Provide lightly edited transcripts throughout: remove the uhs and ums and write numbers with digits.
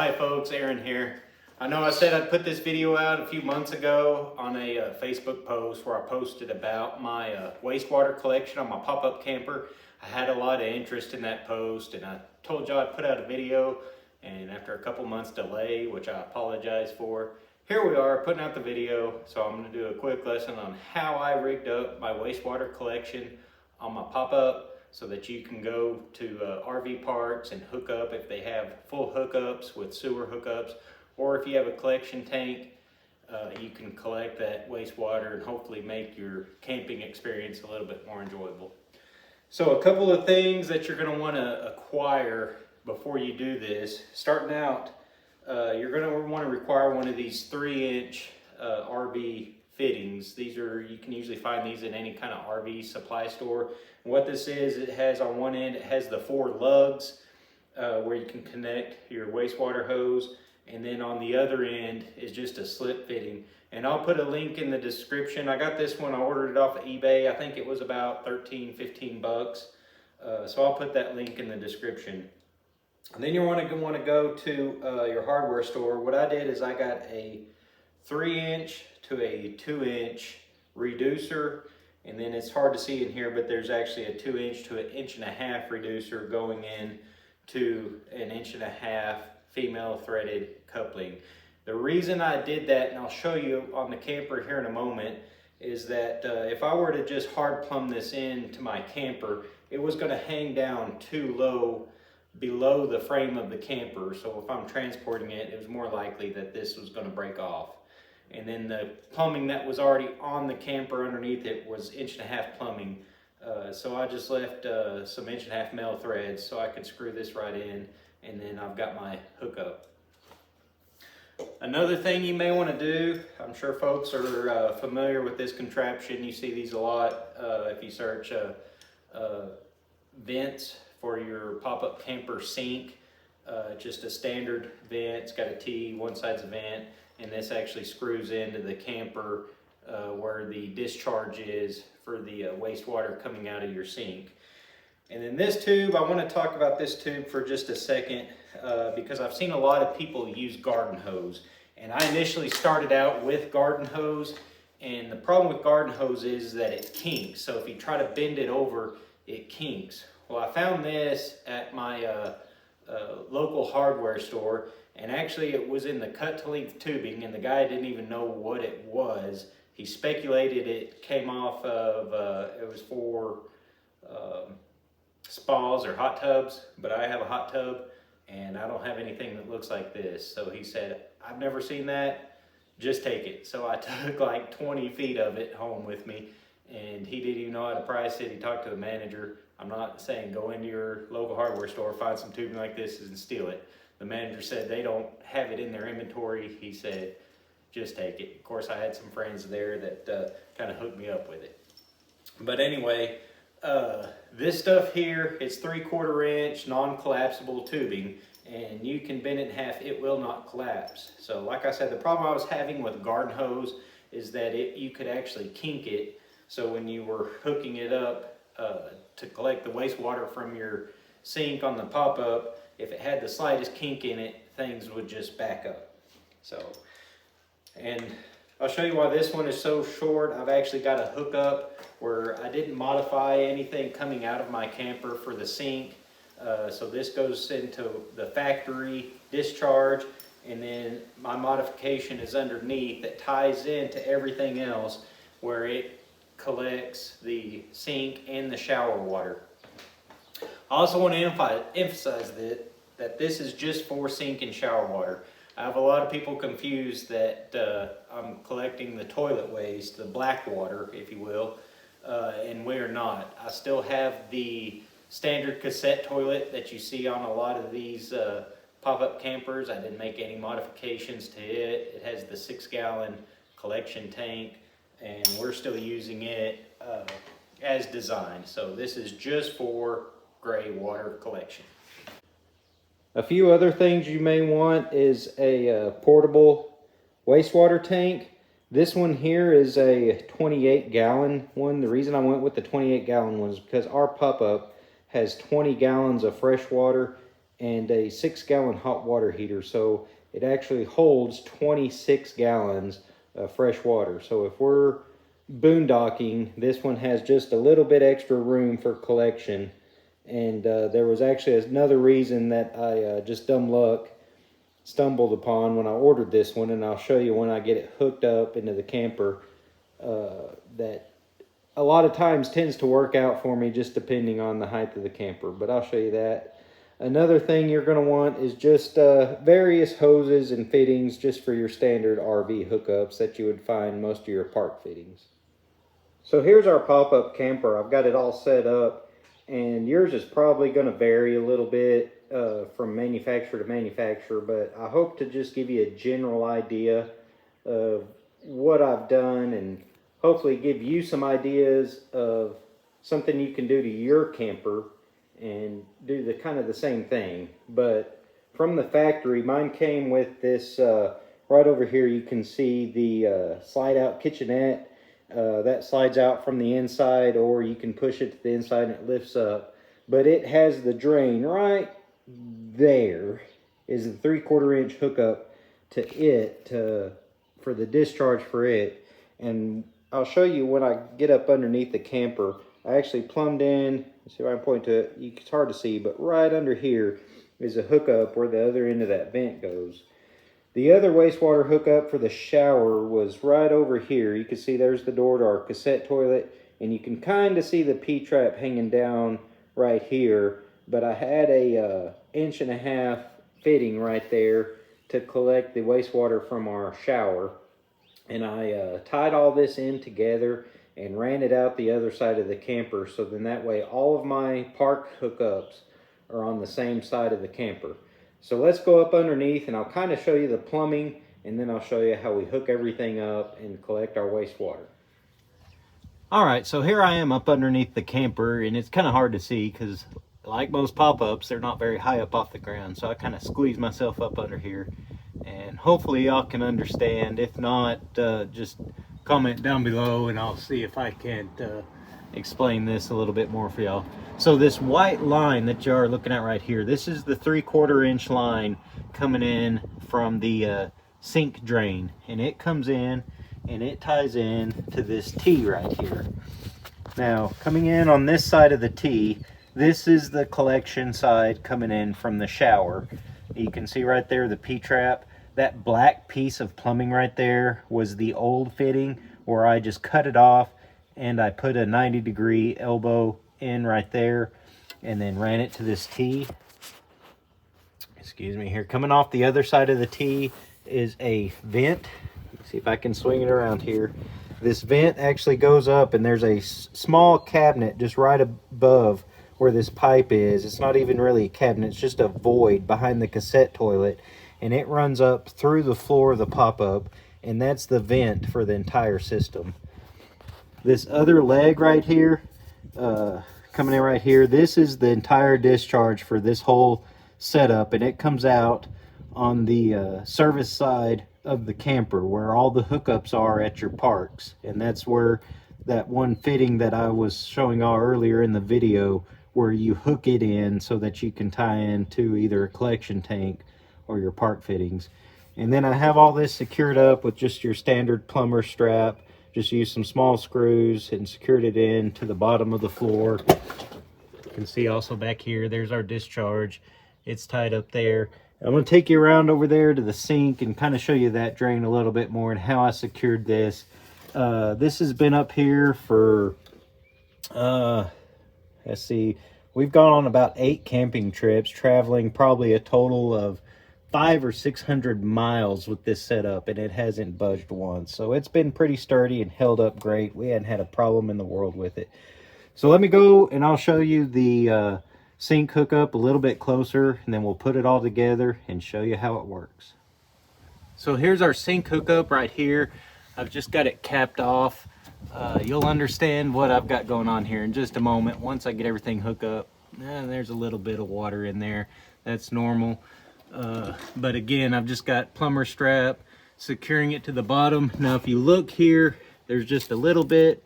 Hi folks, Aaron here. I know I said I'd put this video out a few months ago on a Facebook post where I posted about my wastewater collection on my pop-up camper. I had a lot of interest in that post and I told y'all I'd put out a video, and after a couple months delay, which I apologize for, here we are putting out the video. So I'm going to do a quick lesson on how I rigged up my wastewater collection on my pop-up, so that you can go to RV parks and hook up if they have full hookups with sewer hookups, or if you have a collection tank, you can collect that wastewater and hopefully make your camping experience a little bit more enjoyable. So a couple of things that you're going to want to acquire before you do this. Starting out, you're going to want to require one of these 3-inch RV fittings. You can usually find these in any kind of RV supply store. And what this is, it has on one end, it has the 4 lugs where you can connect your wastewater hose, and then on the other end is just a slip fitting. And I'll put a link in the description. I got this one, I ordered it off of eBay. I think it was about 13-15 bucks. So I'll put that link in the description. And then you want to go to your hardware store. What I did is I got a 3-inch to a 2-inch reducer, and then it's hard to see in here, but there's actually a 2-inch to 1.5 inch reducer going in to an 1.5 inch female threaded coupling. The reason I did that, and I'll show you on the camper here in a moment, is that if I were to just hard plumb this into my camper, it was going to hang down too low below the frame of the camper. So if I'm transporting it, it was more likely that this was going to break off. And then the plumbing that was already on the camper underneath it was 1.5 inch plumbing. So I just left some 1.5 inch male threads so I could screw this right in, and then I've got my hookup. Another thing you may want to do, I'm sure folks are familiar with this contraption. You see these a lot if you search vents for your pop-up camper sink. Just a standard vent. It's got a T, one side's a vent, and this actually screws into the camper where the discharge is for the wastewater coming out of your sink. And then this tube, I want to talk about this tube for just a second because I've seen a lot of people use garden hose. And I initially started out with garden hose, and the problem with garden hose is that it kinks. So if you try to bend it over, it kinks. Well, I found this at my local hardware store, and actually it was in the cut-to-length tubing, and the guy didn't even know what it was. He speculated it came off of, it was for spas or hot tubs, but I have a hot tub and I don't have anything that looks like this. So he said, I've never seen that, just take it. So I took like 20 feet of it home with me, and he didn't even know how to price it. He talked to the manager. I'm not saying go into your local hardware store, find some tubing like this and steal it. The manager said they don't have it in their inventory. He said, just take it. Of course, I had some friends there that kind of hooked me up with it. But anyway, this stuff here, it's 3/4 inch non-collapsible tubing, and you can bend it in half, it will not collapse. So like I said, the problem I was having with garden hose is that you could actually kink it. So when you were hooking it up to collect the wastewater from your sink on the pop-up, if it had the slightest kink in it, things would just back up. So, and I'll show you why this one is so short. I've actually got a hookup where I didn't modify anything coming out of my camper for the sink. So this goes into the factory discharge, and then my modification is underneath that ties into everything else where it collects the sink and the shower water. I also want to emphasize that this is just for sink and shower water. I have a lot of people confused that I'm collecting the toilet waste, the black water, if you will, and we are not. I still have the standard cassette toilet that you see on a lot of these pop-up campers. I didn't make any modifications to it. It has the 6-gallon collection tank, and we're still using it as designed. So this is just for gray water collection. A few other things you may want is a portable wastewater tank. This one here is a 28-gallon one. The reason I went with the 28-gallon one is because our pop-up has 20 gallons of fresh water and a 6-gallon hot water heater. So it actually holds 26 gallons of fresh water. So if we're boondocking, this one has just a little bit extra room for collection. And there was actually another reason that I just dumb luck stumbled upon when I ordered this one, and I'll show you when I get it hooked up into the camper, that a lot of times tends to work out for me just depending on the height of the camper, but I'll show you that. Another thing you're going to want is just various hoses and fittings just for your standard RV hookups that you would find most of your park fittings. So here's our pop-up camper. I've got it all set up, and yours is probably going to vary a little bit from manufacturer to manufacturer, but I hope to just give you a general idea of what I've done and hopefully give you some ideas of something you can do to your camper and do the kind of the same thing. But from the factory, mine came with this right over here. You can see the slide out kitchenette that slides out from the inside, or you can push it to the inside and it lifts up. But it has the drain right there, is the 3/4 inch hookup to it for the discharge for it. And I'll show you when I get up underneath the camper. I actually plumbed in, see if I can point to it, it's hard to see, but right under here is a hookup where the other end of that vent goes. The other wastewater hookup for the shower was right over here. You can see there's the door to our cassette toilet, and you can kind of see the P-trap hanging down right here, but I had a 1.5 inch fitting right there to collect the wastewater from our shower, and I tied all this in together and ran it out the other side of the camper, so then that way all of my park hookups are on the same side of the camper. So let's go up underneath and I'll kind of show you the plumbing, and then I'll show you how we hook everything up and collect our wastewater. Alright, so here I am up underneath the camper, and it's kind of hard to see because like most pop-ups, they're not very high up off the ground, so I kind of squeeze myself up under here, and hopefully y'all can understand. If not, just comment down below and I'll see if I can't explain this a little bit more for y'all. So this white line that you are looking at right here, this is the 3/4 inch line coming in from the sink drain, and it comes in and it ties in to this T right here. Now coming in on this side of the T, this is the collection side coming in from the shower. You can see right there the P-trap. That black piece of plumbing right there was the old fitting where I just cut it off and I put a 90-degree elbow in right there and then ran it to this T. Excuse me here. Coming off the other side of the T is a vent. Let's see if I can swing it around here. This vent actually goes up, and there's a small cabinet just right above where this pipe is. It's not even really a cabinet, it's just a void behind the cassette toilet, and it runs up through the floor of the pop-up, and that's the vent for the entire system. This other leg right here, coming in right here, this is the entire discharge for this whole setup, and it comes out on the service side of the camper where all the hookups are at your parks, and that's where that one fitting that I was showing y'all earlier in the video, where you hook it in so that you can tie into either a collection tank or your park fittings. And then I have all this secured up with just your standard plumber strap. Just used some small screws and secured it in to the bottom of the floor. You can see also back here, there's our discharge. It's tied up there. I'm going to take you around over there to the sink and kind of show you that drain a little bit more and how I secured this. This has been up here for, let's see, we've gone on about 8 camping trips, traveling probably a total of 500 or 600 miles with this setup, and it hasn't budged once. So it's been pretty sturdy and held up great. We hadn't had a problem in the world with it. So let me go and I'll show you the sink hookup a little bit closer, and then we'll put it all together and show you how it works. So here's our sink hookup right here. I've just got it capped off. You'll understand what I've got going on here in just a moment once I get everything hooked up. There's a little bit of water in there. That's normal. But again, I've just got plumber strap securing it to the bottom. Now if you look here, there's just a little bit,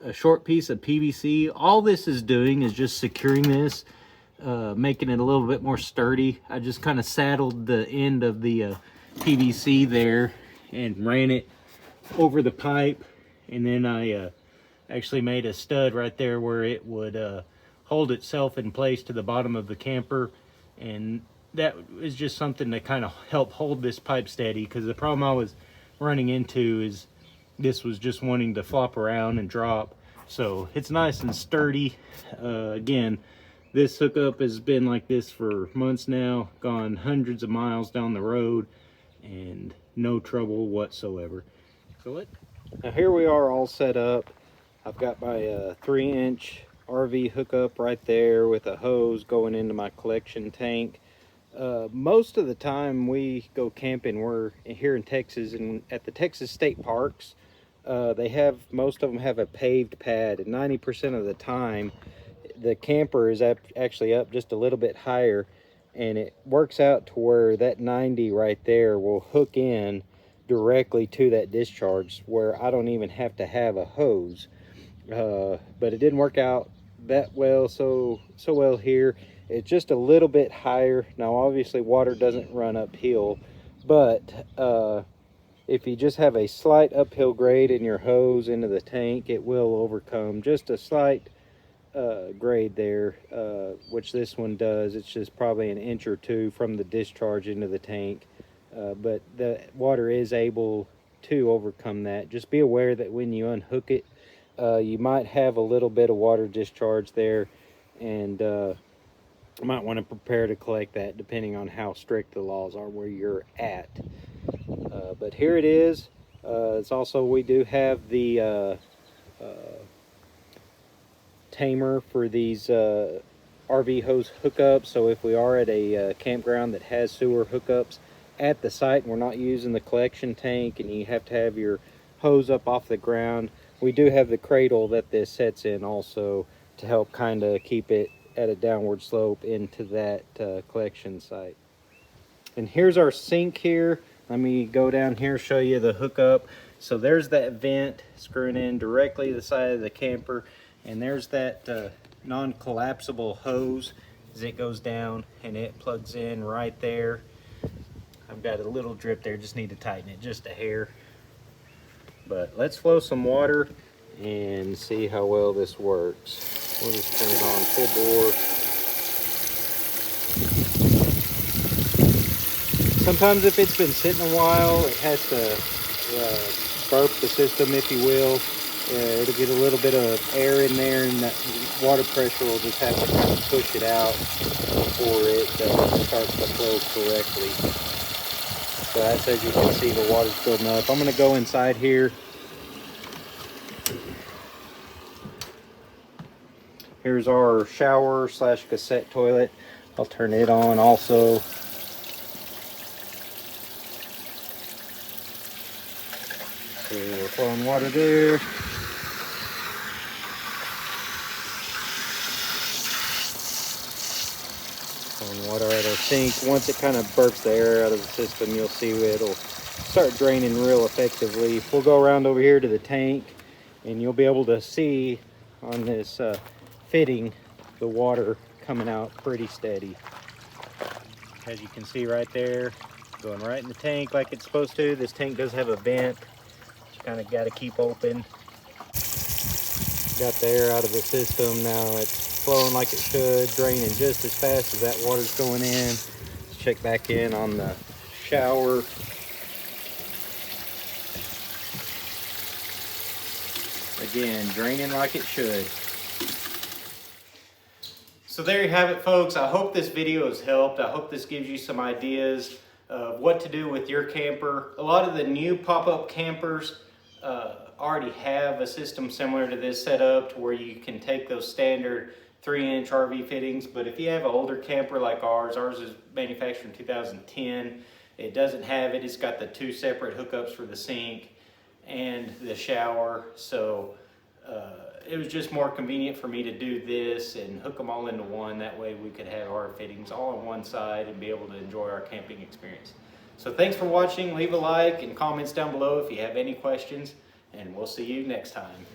a short piece of PVC. All this is doing is just securing this making it a little bit more sturdy. I just kind of saddled the end of the PVC there and ran it over the pipe, and then I actually made a stud right there where it would hold itself in place to the bottom of the camper, and that is just something to kind of help hold this pipe steady, because the problem I was running into is this was just wanting to flop around and drop. So it's nice and sturdy. Again, this hookup has been like this for months now, gone hundreds of miles down the road, and no trouble whatsoever. So now here we are all set up. I've got my 3-inch RV hookup right there with a hose going into my collection tank. Most of the time we go camping, we're here in Texas, and at the Texas state parks, most of them have a paved pad, and 90% of the time the camper is actually up just a little bit higher, and it works out to where that 90 right there will hook in directly to that discharge, where I don't even have to have a hose. But it didn't work out that well, so well here. It's just a little bit higher. Now obviously water doesn't run uphill, but if you just have a slight uphill grade in your hose into the tank, it will overcome just a slight grade there, which this one does. It's just probably an inch or two from the discharge into the tank, but the water is able to overcome that. Just be aware that when you unhook it, you might have a little bit of water discharge there, and you might want to prepare to collect that depending on how strict the laws are where you're at. But here it is. It's also, we do have the tamer for these RV hose hookups. So if we are at a campground that has sewer hookups at the site and we're not using the collection tank and you have to have your hose up off the ground, we do have the cradle that this sets in also to help kind of keep it at a downward slope into that collection site. And here's our sink here. Let me go down here, show you the hookup. So there's that vent screwing in directly to the side of the camper, and there's that non-collapsible hose as it goes down, and it plugs in right there. I've got a little drip there, just need to tighten it just a hair. But let's flow some water and see how well this works. We'll just turn it on full bore. Sometimes if it's been sitting a while, it has to burp the system, if you will. It'll get a little bit of air in there, and that water pressure will just have to kind of push it out before it starts to flow correctly. So that's, as you can see, the water's building up. I'm going to go inside here. Here's our shower / cassette toilet. I'll turn it on also. So we're flowing water there. Flowing water at our sink. Once it kind of burps the air out of the system, you'll see it'll start draining real effectively. We'll go around over here to the tank, and you'll be able to see on this fitting the water coming out pretty steady. As you can see right there, going right in the tank like it's supposed to. This tank does have a vent, you kind of got to keep open. Got the air out of the system. Now it's flowing like it should, draining just as fast as that water's going in. Let's check back in on the shower. Again, draining like it should. So there you have it, folks. I hope this video has helped. I hope this gives you some ideas of what to do with your camper. A lot of the new pop-up campers already have a system similar to this set up, to where you can take those standard 3-inch RV fittings. But if you have an older camper like ours is manufactured in 2010, it doesn't have it. It's got the 2 separate hookups for the sink and the shower. So it was just more convenient for me to do this and hook them all into one. That way we could have our fittings all on one side and be able to enjoy our camping experience. So thanks for watching. Leave a like and comments down below if you have any questions, and we'll see you next time.